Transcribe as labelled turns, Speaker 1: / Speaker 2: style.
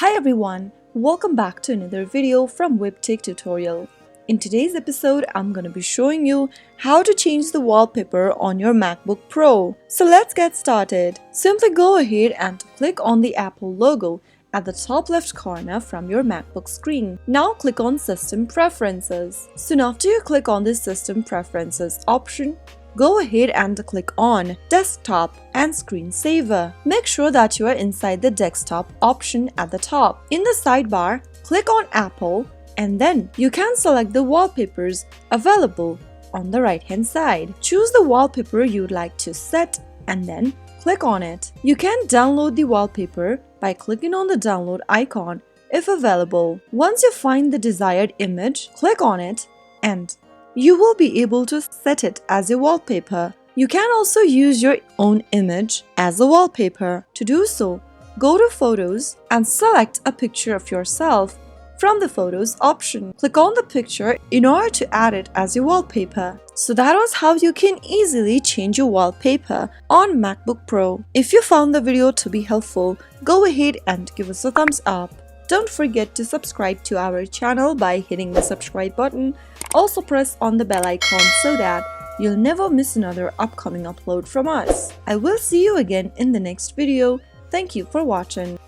Speaker 1: Hi everyone, welcome back to another video from Webtech Tutorial. In today's episode, I'm going to be showing you how to change the wallpaper on your MacBook Pro. So let's get started. Simply go ahead and click on the Apple logo at the top left corner from your MacBook screen. Now click on System Preferences. Soon after you click on the System Preferences option, go ahead and click on Desktop and Screensaver. Make sure that you are inside the Desktop option at the top. In the sidebar, click on Apple and then you can select the wallpapers available on the right hand side. Choose the wallpaper you'd like to set and then click on it. You can download the wallpaper by clicking on the download icon if available. Once you find the desired image, click on it and you will be able to set it as a wallpaper. You can also use your own image as a wallpaper. To do so, go to Photos and select a picture of yourself from the Photos option. Click on the picture in order to add it as your wallpaper. So that was how you can easily change your wallpaper on MacBook Pro. If you found the video to be helpful, go ahead and give us a thumbs up. Don't forget to subscribe to our channel by hitting the subscribe button. Also press on the bell icon so that you'll never miss another upcoming upload from us. I will see you again in the next video. Thank you for watching.